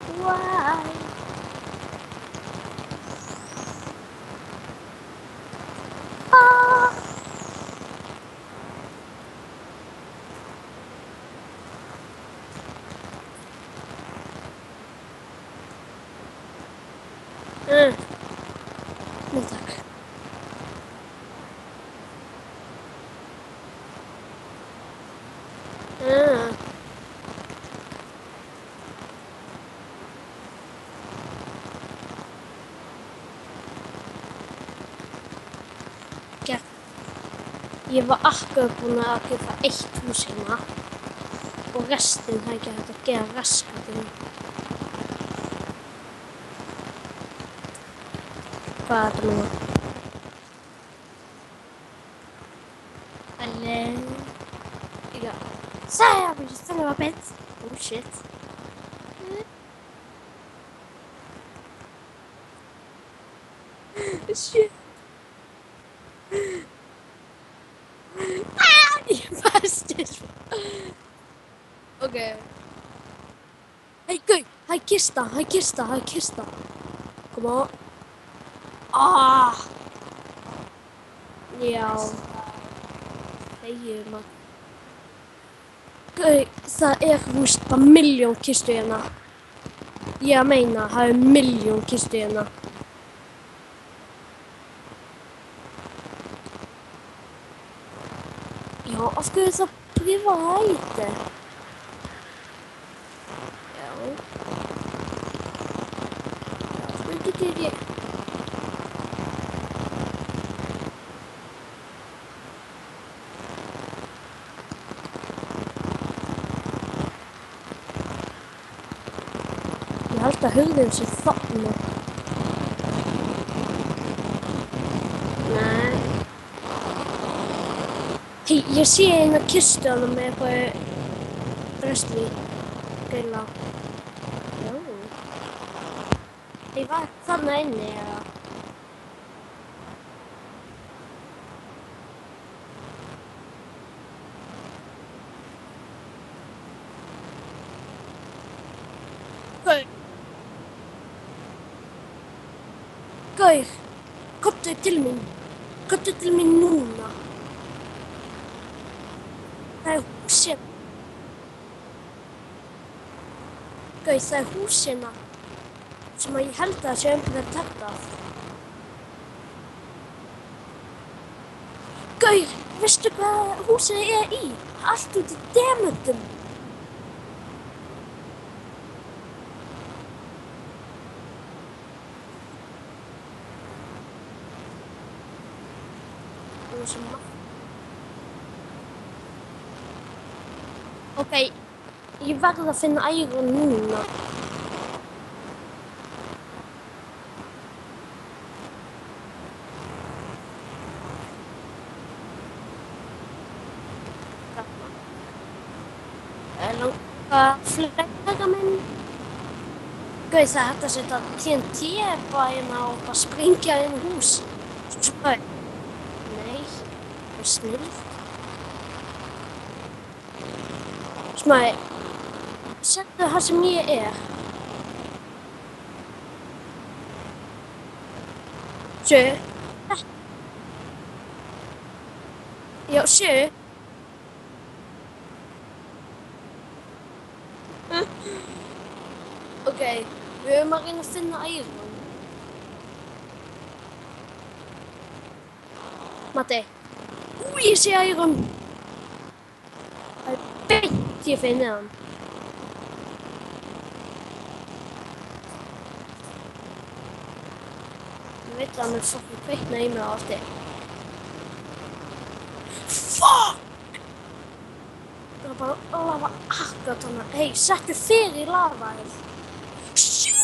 Why? Ah! Nej tack. Gekk. Ég var akkurat búin að kaupa 1 hús hérna og restin það ekki hægt að gera raskatinn. Hvað er þetta núna? Hello. You go. Sorry, I'm just son of a bitch. Oh shit. Shit. Ah, you bastard. Okay. Hey, go. Hæ kista. Come on. Ah. Já. Þegiðu maður. Gau, það víst bara 1.000.000 kistu hérna. Ég meina, það 1.000.000 kistu hérna. Já, af hverju það privaæti? Já. Það getur ekki. Ég held að hurðin sé þarna. Nei. Hey, ég sé eina kistu hana með eitthvað bröství. Gæla. Já. Hey, var þarna inni eða? Gaur, komdu til mín. Komdu til mín núna. Það húsið. Gaur, það húsina sem að ég held að sé einhver þetta. Gaur, veistu hvað húsið í? Allt út í demantum. Ok, ég verð að finna æron núna. Flega minn. Gauð, það hægt að setja TNT bara hérna og bara sprengja inn í hús. Svo. Nei, það er snill. Smæði, settu það sem ég er. Sjö. Já, sjö. Ok, við höfum að reyna að finna æron. Matti. Ég sé æron. Það er beint ég finni hann. Ég veit að hann fucking kveikna í mig á aftur. Fuck! Það var bara lava akkurat hana. Hey, settu fyrir lavaðið. Shit!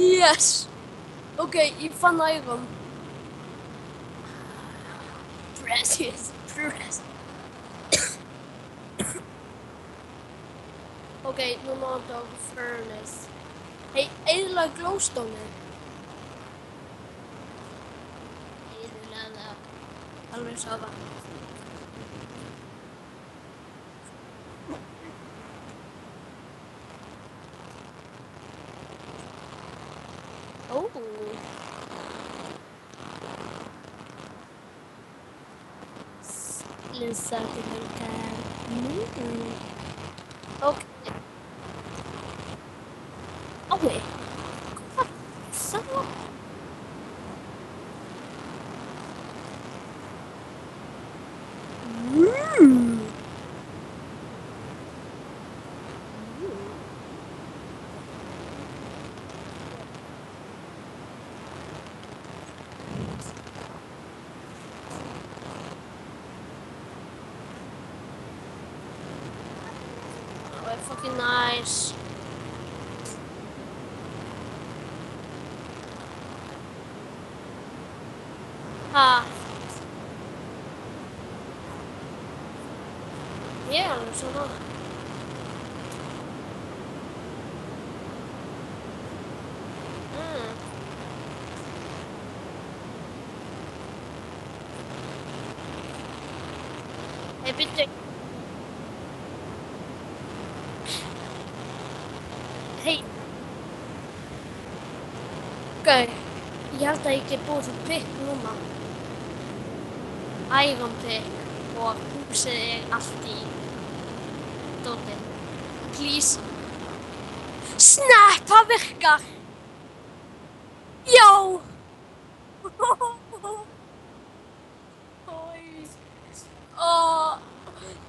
Yes! Ok, ég fann æron. Precious. Ok, núna á dog furnace. Hey, eyðilega glowstone. Alveg sama. Ó. Lensati perché... Ok. Oh, wait. Cosa sono? Oh, fucking nice. Ah. Yeah, non sono. Hey, bitte. Hey. Ok. Ég held að ég get búið til pick núna. Iron pick. Og húsið allt í dóti. Please. Snap, það virkar! Já!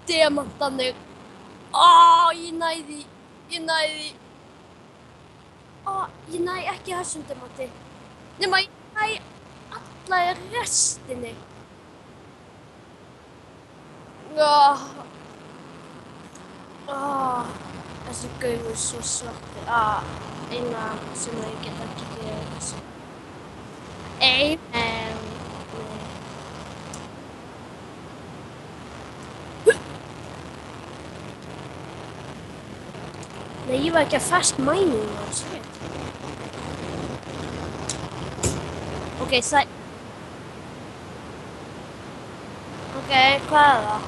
Demantarnir. Ég næði. Ég næ ekki þessum demanti. Nema ég næ alla restinni. Þessi gaugur svo svartur. Eina sem ég get ekki gefið þessu. Nei, ég var ekki að fast mining á þessu. Ok, Ok, hvað er það?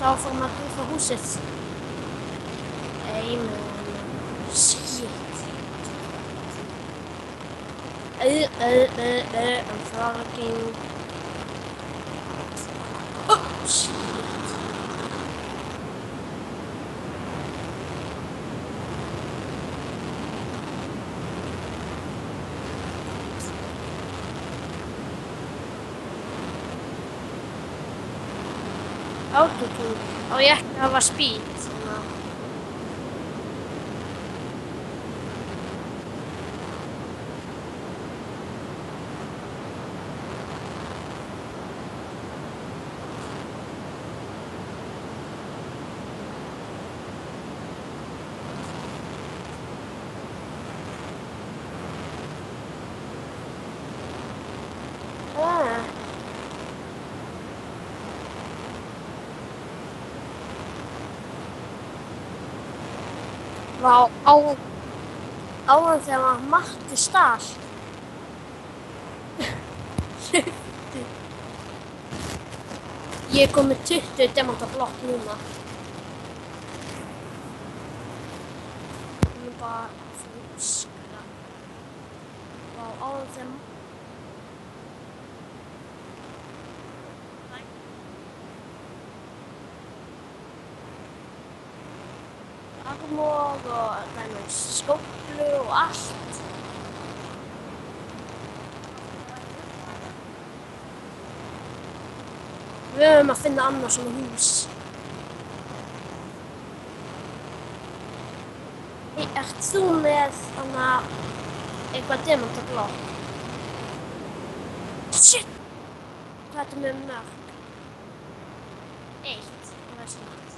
Þá fór maður að búið húsið. Shit. I'm frogging. Oh, shit. Autotune. Á ég ekki að hafa speed. Vá, áðan þegar maður matti stál. Ég er komið 20 demanta blokk núna. Ég er bara fúskra. Vá, áðan þegar armor og skóflu og allt. Við höfum að finna annað svona hús. Ert þú með eitthvað demantablokk? Shit! Hvað er þetta með mörg? 1, það er snart.